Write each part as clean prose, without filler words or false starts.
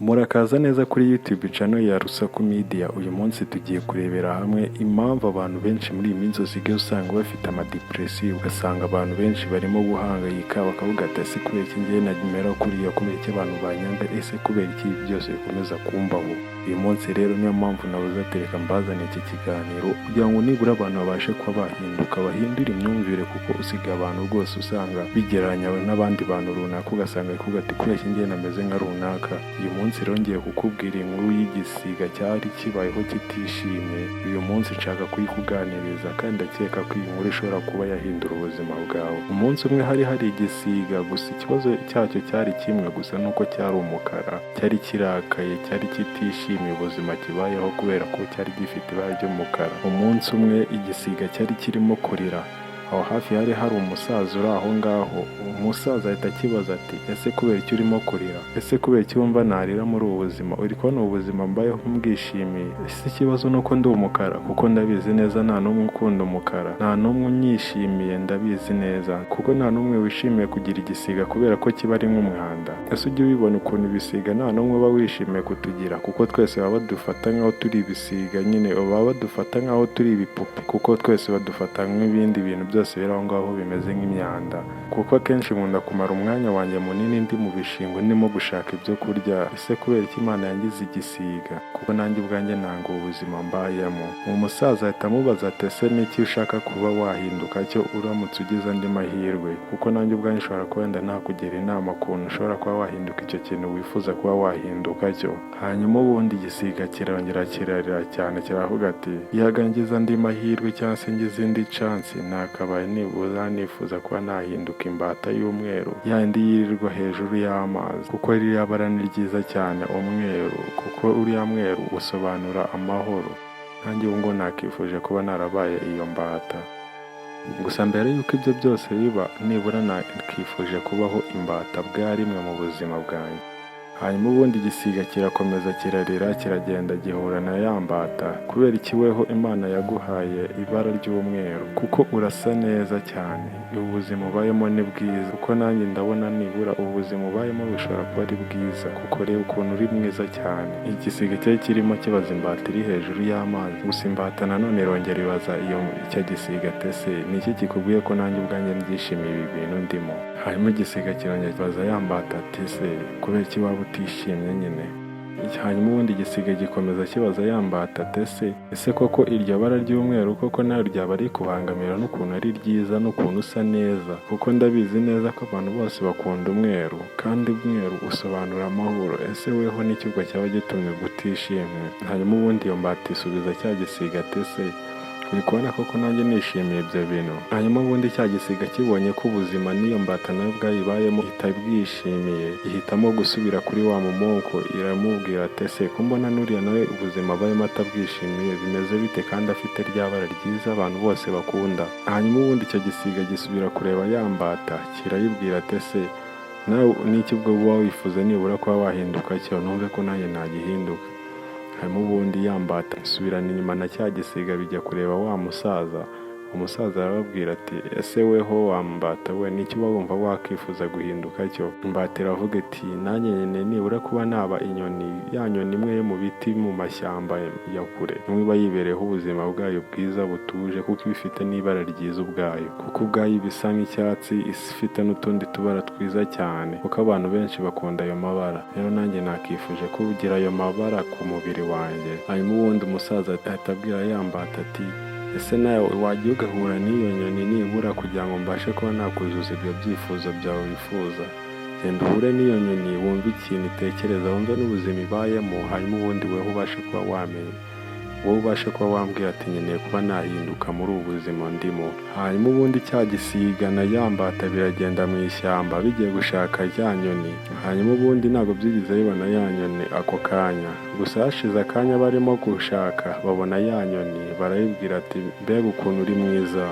Murakaza neza kuri YouTube channel ya Rusaku Media. Uyu munsi tugiye kurebera hamwe impamvu abantu benshi muri iyi minsi usigaye usanga bafite amadepresiyo, ugasanga abantu benshi barimo guhangayika bakavuga ati ese kubera iki ngiye nagimera kuriya, kubera iki abantu banyanga, ese kubera iki byose bikomeza kumbaho. Uyu munsi rero niyo mpamvu nabuze atereka mbazane iki kiganiro kugira ngo nibura abantu babashe kuba bahinduka, bahindura imyumvire, kuko usigaye abantu rwose usanga bigereranya n'abandi bantu runaka, ugasanga kuvuga ati kubera iki ngiye nameze nka runaka. Uyu munsi rero ngiye kukubwira inkuru y'igisiga cyari kibayeho kitishimye. Uyu munsi nshaka kuyikuganiriza kandi ndakeka ko iyi nkuru ishobora kuba yahindura ubuzima bwawe. Umunsi umwe hari igisiga, gusa ikibazo cyacyo cyari kimwe gusa, nuko cyari umukara, cyari kirakaye, cyari kitishimiye ubuzima kibayeho kubera ko cyari gifite ibara ry'umukara. Umunsi umwe igisiga cyari kirimo kurira. Aho hafi hari umusaza uri aho ngaho. Umusaza ahita akibaza ati ese kubera icyo urimo kurira, ese kubera icyo wumva narira muri ubu buzima, uri kubona ubu buzima mbayeho mbwishimiye? Ese ikibazo nuko ndi umukara? Kuko ndabizi neza nta n'umwe ukunda umukara, nta n'umwe unyishimiye, ndabizi neza, kuko nta n'umwe wishimiye kugira igisiga kubera ko kiba ari nk'umwanda. Ese ujye ubibona ukuntu ibisiga nta n'umwe uba wishimiye kutugira, kuko twese baba badufata nk'aho turi ibisiga nyine, baba badufata nk'aho turi ibipupe, kuko twese badufata nk'ibindi bintu byose biri aho ngaho bimeze nk'imyanda. Kuko akenshi nkunda kumara umwanya wanjye munini ndi mu bishingwe ndimo gushaka ibyo kurya. Ese kubera iki Imana yangize igisiga? Kuko nanjye ubwanjye nanga ubuzima mbayemo. Umusaza ahita amubaza ati ese niki ushaka kuba wahinduka cyo uramutse ugize andi mahirwe? Kuko nanjye ubwanjye ushobora kuba wenda nakugira inama ukuntu ushobora kuba wahinduka icyo kintu wifuza kuba wahinduka cyo. Hanyuma ubundi igisiga kirongera kirarira cyane, kiravuga ati iyaga ngize andi mahirwe cyangwa se ngize indi chance, nakabaye nibura nifuza kuba nahinduka imbata y'umweru, yandi yirirwa hejuru y'amazi, kuko ririya bara ni ryiza cyane umweru, kuko uriya mweru usobanura amahoro. Nanjye ubu ngo nakifuje kuba narabaye iyo mbata. Gusa mbere y'uko ibyo byose biba, nibura nakifuje kubaho imbata bwa rimwe mu buzima bwanjye. Hanyuma ubundi igisiga kirakomeza kirarira, kiragenda gihura na ya mbata. Kubera ikiweho Imana yaguhaye ibara ry'umweru, kuko urasa neza cyane, ubuzima ubayemo ni bwiza, kuko nanjye ndabona nibura ubuzima ubayemo bushobora kuba ari bwiza, kuko reba ukuntu uri mwiza cyane. Igisiga cyari kirimo kibaza imbata iri hejuru y'amazi, gusa imbata nanone irongera ibaza icyo gisiga ati ese ni iki kikubwiye ko nanjye ubwanjye mbyishimiye ibi bintu ndimo? Hanyuma igisiga kirongera kibaza ya mbata ati ese kubera iki waba utishimye nyine? Hanyuma ubundi igisiga gikomeza kibaza ya mbata ati ese koko iryo bara ry'umweru koko nayo ryaba ari kubangamira n'ukuntu ari ryiza n'ukuntu usa neza? Kuko ndabizi neza ko abantu bose bakunda umweru, kandi umweru usobanura amahoro. Ese weho n'ikigwa cyaba gitumye gutishimye? Hanyuma ubundi iyo mbata isubiza cya gisiga ati uri kubona koko nanjye nishimiye ibyo bintu? Hanyuma ubundi cya gisiga kibonye ko ubuzima n'iyo mbata nayo bwayibayemo itabwishimiye, ihitamo gusubira kuri wa mumoko, iramubwira ati ese ko mbona n'uriya nawe ubuzima abayemo atabwishimiye, bimeze bite kandi afite rya bara ryiza abantu bose bakunda? Hanyuma ubundi icyo gisiga gisubira kureba ya mbata, kirayibwira ati ese nawe n'iki ubwo uba wifuza nibura kuba wahinduka cyo, numve ko nanjye nagihinduka. Hanyuma ubundi ya mbata isubirana inyuma na cya gisiga bijya kureba wa musaza. Umusaza arababwira ati ese weho wa mbata we n'iki uba wumva wakifuza guhinduka cyo? Imbata iravuga iti nanjye nyine nibura kuba naba inyoni, ya nyoni imwe yo mu biti mu mashyamba ya kure, imwe iba yibereyeho ubuzima bwayo bwiza butuje, kuko iba ifite n'ibara ryiza ubwayo, kuko ubwayo iba isa nk'icyatsi, ifite n'utundi tubara twiza cyane, kuko abantu benshi bakunda ayo mabara. Rero nanjye nakifuje kugira ayo mabara ku mubiri wanjye. Hanyuma ubundi umusaza ahita abwira ya mbata ati ese nawe wajya ugahura n'iyo nyoni nibura kugira ngo mbashe kuba nakuzuza ibyo byifuzo byawe wifuza? Genda uhure n'iyo nyoni, wumve ikintu itekereza, wumve n'ubuzima ibayemo, hanyuma ubundi weho ubashe kuba wamenya, wowe ubashe kuba wambwira ati nkeneye kuba nahinduka muri ubu buzima ndimo. Hanyuma ubundi cya gisiga na ya mbata biragenda mu ishyamba bigiye gushaka ya nyoni. Hanyuma ubundi ntabwo byigeze bibona ya nyoni ako kanya, gusa hashize akanya barimo gushaka babona ya nyoni, barayibwira ati mbega ukuntu uri mwiza,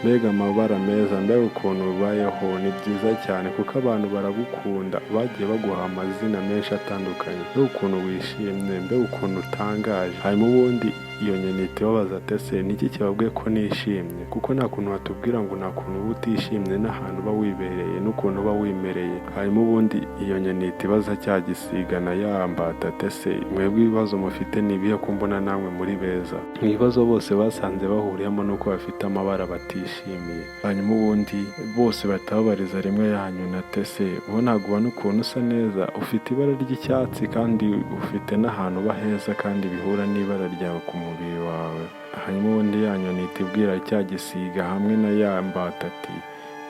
mbega amabara meza, mbega ukuntu ubayeho ni byiza cyane, kuko abantu baragukunda, bagiye baguha amazina menshi atandukanye, mbega ukuntu wishimye, mbega ukuntu utangaje. Hanyuma ubundi iyo nyoni ihita ibabaza ati ese niki kibabwiye ko nishimye, kuko nta kuntu watubwira ngo nta kuntu uba utishimye n'ahantu uba wibereye n'ukuntu uba wimereye. hanyuma ubundi iyo nyoni ihita ibaza cya gisiga na ya mbata ati ese mwebwe ibibazo mufite ni ibihe ko mbona namwe muri beza? mu bibazo bose basanze bahuriyemo nuko bafite amabara batishimiye. hanyuma ubundi bose batababariza rimwe ya nyoni ati ese ubu ntabwo ubona ukuntu usa neza, ufite ibara ry'icyatsi kandi ufite n'ahantu uba heza kandi bihura n'ibara ryawe ku mubiri wawe. hanyuma ubundi ya nyoni ihita ibwira cya gisiga hamwe na ya mbata ati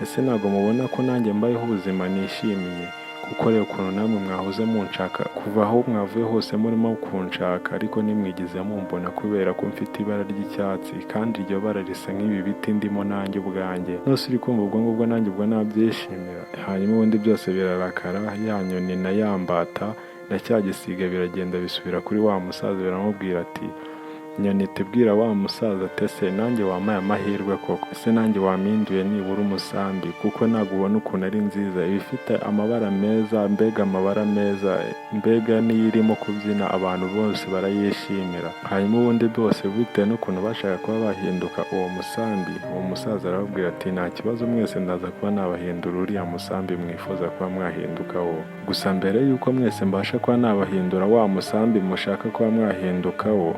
ese ntabwo mubona ko nanjye mbayeho ubuzima nishimiye, kuko rero ukuntu namwe mwahoze munshaka kuva aho mwavuye hose murimo kunshaka, ariko nimwigize mumbona kubera ko mfite ibara ry'icyatsi kandi iryo bara risa nk'ibi biti ndimo nanjye ubwanjye, nose uri kumva ubwo ngubwo nanjye ubwo nabyishimira. hanyuma ubundi byose birarakara, ya nyoni na ya mbata na cya gisiga biragenda bisubira kuri wa musaza biramubwira ati nyoni tubwira wa musaza ati ese nanjye wampaye amahirwe koko, ese nanjye wampinduye nibura umusambi, kuko ntabwo ubona ukuntu ari nziza, ibifite amabara meza, mbega amabara meza, mbega niyo irimo kubyina abantu bose barayishimira. hanyuma ubundi bose bitewe n'ukuntu bashaka kuba bahinduka uwo musambi, uwo musaza arababwira ati nta kibazo mwese ndaza kuba nabahindura uriya musambi mwifuza kuba mwahindukaho, gusa mbere y'uko mwese mbasha kuba nabahindura wa musambi mushaka kuba mwahindukaho,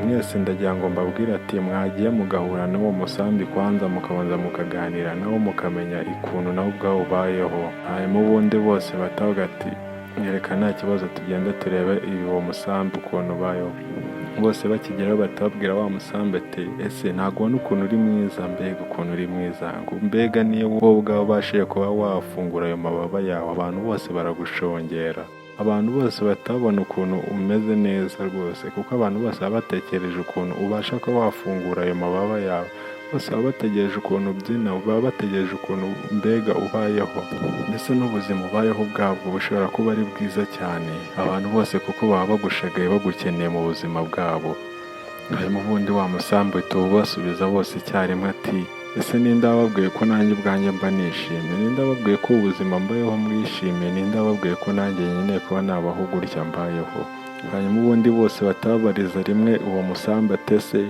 mwese ndagira ngo mbabwire ati mwagiye mugahura n'uwo musambi kwanza mukabanza mukaganira nawo mukamenya ukuntu nawe ubwawe ubayeho. hanyuma ubundi bose batavuga ati nyereka nta kibazo tugende turebe uwo musambi ukuntu ubayeho. bose bakigeraho batababwira wa musambi ati ese ntabwo ubona ukuntu uri mwiza, mbega ukuntu uri mwiza, mbega niyo wowe ubwawe ubashije kuba wafungura ayo mababa yawe abantu bose baragushongera. abantu bose batabona ukuntu umeze neza rwose, kuko abantu bose baba batekereje ukuntu ubasha kuba wafungura ayo mababa yawe, bose baba bategereje ukuntu ubyina, baba bategereje ukuntu mbega ubayeho, ndetse n'ubuzima ubayeho bwabwo bushobora kuba ari bwiza cyane, abantu bose kuko baba bagushagaye bagukeneye mu buzima bwabo. hanyuma ubundi wa musambi uhita ubasubiza bose icyarimwe ati ese ninde wababwiye ko nanjye ubwanjye mba nishimye, ninde wababwiye ko ubuzima mbayeho mwishimiye, ninde wababwiye ko nanjye nkeneye kuba nabaho gutya mbayeho. hanyuma ubundi bose batabariza rimwe uwo musambi ati ese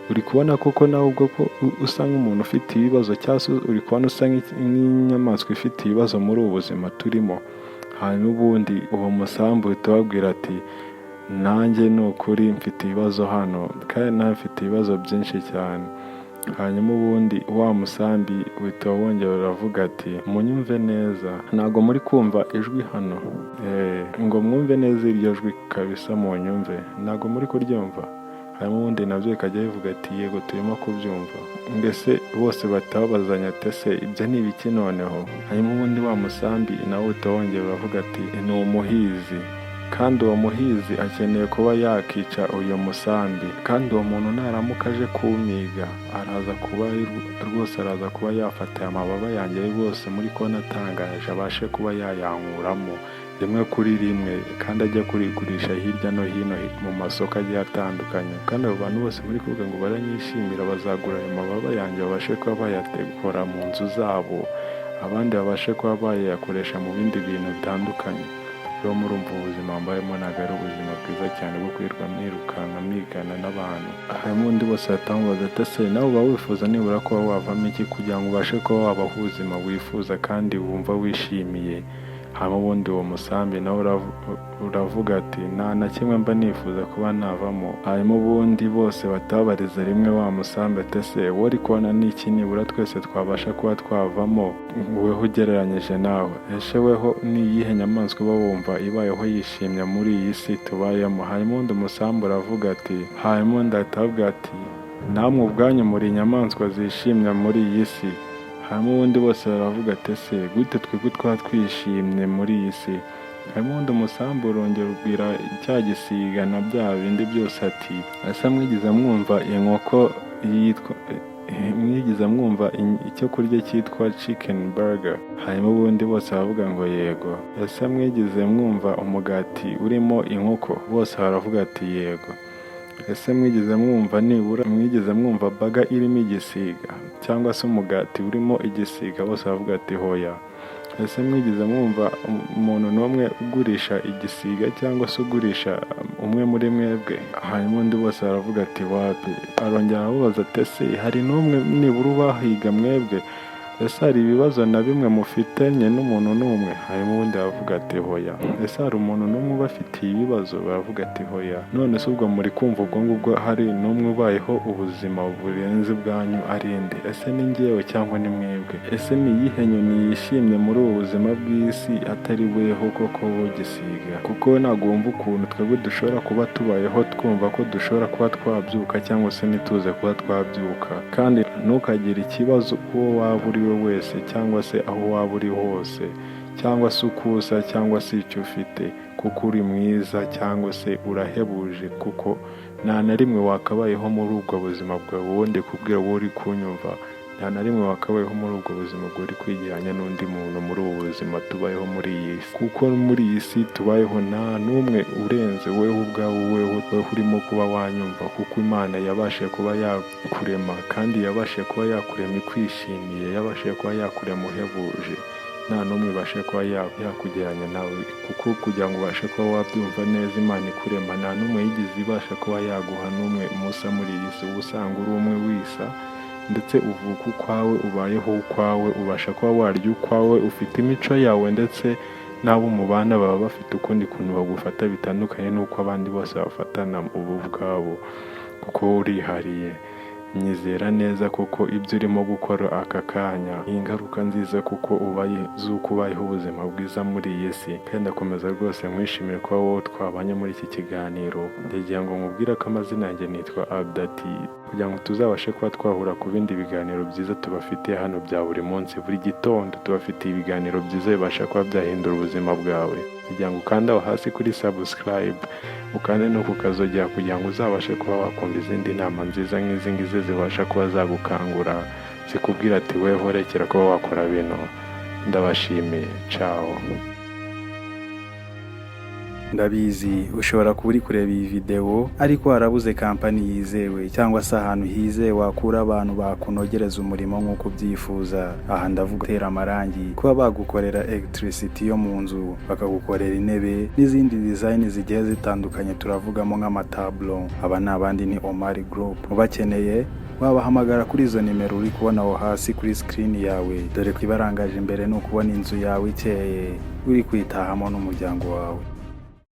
uri kubona koko nawe ubwo ko usa nk'umuntu ufite ibibazo, cyangwa se uri kubona usa nk'inyamaswa ifite ibibazo muri ubu buzima turimo? hanyuma ubundi uwo musambi uhita ubabwira ati nanjye ni ukuri mfite ibibazo hano, kandi nawe mfite ibibazo byinshi cyane. hanyuma ubundi wa musambi uhita wongera uravuga ati munyumve neza, ntabwo muri kumva ijwi hano? ngo mwumve neza iryo jwi kabisa, munyumve, ntabwo muri kuryumva? hanyuma ubundi nabyo bikajya bivuga ati yego turimo kubyumva. mbese bose batabazanya ati ese ibyo ni ibiki noneho? hanyuma ubundi wa musambi nawe uhita wongera uravuga ati ni umuhizi, kandi uwo muhizi akeneye kuba yakica uyu musambi, kandi uwo muntu naramuka aje kumiga araza kuba yafata amababa yanjye rwose muri kona atangaje, abashe kuba yayankuramo rimwe kuri rimwe, kandi ajya kurigurisha hirya no hino mu masoko agiye atandukanye, kandi abo bantu bose muri kuvuga ngo baranyishimira bazagura ayo mababa yanjye babashe kuba bayategura mu nzu zabo, abandi babashe kuba bayakoresha mu bindi bintu bitandukanye. rero murumva ubuzima mbayemo ntabwo ari ubuzima bwiza cyane bwo kwirirwa mwirukanka mwigana n'abantu. hanyuma undi bose batambaza ati ese nawe uba wifuza nibura kuba wavamo iki kugira ngo ubashe kuba wabaho ubuzima wifuza kandi wumva wishimiye? hanyuma ubundi uwo musambi nawe uravuga ati nta na kimwe mba nifuza kuba navamo. hanyuma ubundi bose batabariza rimwe wa musambi ati ese wowe uri kubona n'iki nibura twese twabasha kuba twavamo weho ugereranyije nawe? ese weho ni iyihe nyamaswa uba wumva ibayeho yishimye muri iyi si tubayemo? hanyuma undi musambi uravuga ati hanyuma undi atavuga ati namwe ubwanyu muri inyamaswa zishimye muri iyi si. hanyuma ubundi bose baravuga ati ese gute twebwe twaba twishimye muri iyi si? hanyuma ubundi umusambi urongera ubwira cya gisiga na bya bindi byose ati ese mwigize mwumva inkoko yitwa mwigize mwumva icyo kurya cyitwa chicken burger? hanyuma ubundi bose baravuga ngo yego. ese mwigize mwumva umugati urimo inkoko? bose baravuga ati yego. ese mwigize mwumva nibura mwigize mwumva baga irimo igisiga cyangwa se umugati urimo igisiga? bose baravuga ati hoya. ese mwigeze mwumva umuntu n'umwe ugurisha igisiga cyangwa se ugurisha umwe muri mwebwe? Hanyuma undi bose aravuga ati wapi. Arongera aramubaza ati ese hari n'umwe nibura ubahiga mwebwe? Ese hari ibibazo na bimwe mufitanye n'umuntu n'umwe? Hanyuma ubundi aravuga ati hoya. Ese hari umuntu n'umwe ubafitiye ibibazo? Baravuga ati hoya. None se ubwo muri kumva ubwo ngubwo hari n'umwe ubayeho ubuzima burenze bwanyu ari nde? Ese ni njyewe cyangwa ni mwebwe? Ese ni iyihe nyoni yishimye muri ubu buzima bw'isi atari weho koko wowe gisiga? Kuko ntabwo wumva ukuntu twebwe dushobora kuba tubayeho twumva ko dushobora kuba twabyuka cyangwa se ntituze kuba twabyuka. Kandi ntukagire ikibazo uwo waba uri we wese cyangwa se aho waba uri hose, cyangwa se uko usa cyangwa se icyo ufite, kuko uri mwiza cyangwa se urahebuje, kuko nta na rimwe wakabayeho muri ubwo buzima bwawe ubundi kubwira wowe uri kunyumva, nta na rimwe wakabayeho muri ubwo buzima bwawe uri kwigeranya n'undi muntu muri ubu buzima tubayeho muri iyi si. Kuko muri iyi si tubayeho nta n'umwe urenze weho ubwawe, weho urimo kuba wanyumva, kuko Imana yabashije kuba yakurema kandi yabashije kuba yakurema ikwishimiye, yabashije kuba yakurema uhebuje. Nta n'umwe ubashe kuba yakugeranya nawe, kuko kugira ngo ubashe kuba wabyumva neza Imana ikurema, nta n'umwe yigeze ibasha kuba yaguha n'umwe musa muri iyi si. Uba usanga uri umwe wisa, ndetse uvuka ukwawe, ubayeho ukwawe, ubasha kuba warya ukwawe, ufite imico yawe, ndetse n'abo mubana baba bafite ukundi kuntu bagufata bitandukanye n'uko abandi bose bafatana ubu bwabo, kuko urihariye. Nyizera neza kuko ibyo urimo gukora aka kanya ni ingaruka nziza, kuko z'uko ubayeho ubuzima bwiza muri iyi si. Kandi ndakomeza rwose mwishimire kuba wowe twabanye muri iki kiganiro. Ndagira ngo nkubwire ko amazina yanjye nitwa Abdati, kugira ngo tuzabashe kuba twahura ku bindi biganiro byiza tubafitiye hano bya buri munsi. Buri gitondo tubafitiye ibiganiro byiza bibasha kuba byahindura ubuzima bwawe. Kugira ngo ukande aho hasi kuri subscribe, ukande no kukazogera kugira ngo uzabashe kuba wakumva izindi nama nziza nk'izi ngizi zibasha kuba zagukangura, zikubwira ati weho rekera kuba wakora bino. Ndabashimiye. Ciao. Ndabizi ushobora kuba uri kureba iyi video ariko warabuze kampani yizewe cyangwa se ahantu hizewe wakura abantu bakunogereza umurimo nk'uko ubyifuza. Aha ndavuga gutera amarangi, kuba bagukorera electricity yo mu nzu, bakagukorera intebe n'izindi design zigiye zitandukanye, turavugamo nk'amatablo. Aba ni abandi ni Omar Group. Ubakeneye wabahamagara kuri izo nimero uri kubona aho hasi kuri screen yawe, dore ko ibarangaje imbere ni ukubona inzu yawe ikeye uri kwitahamo n'umuryango wawe.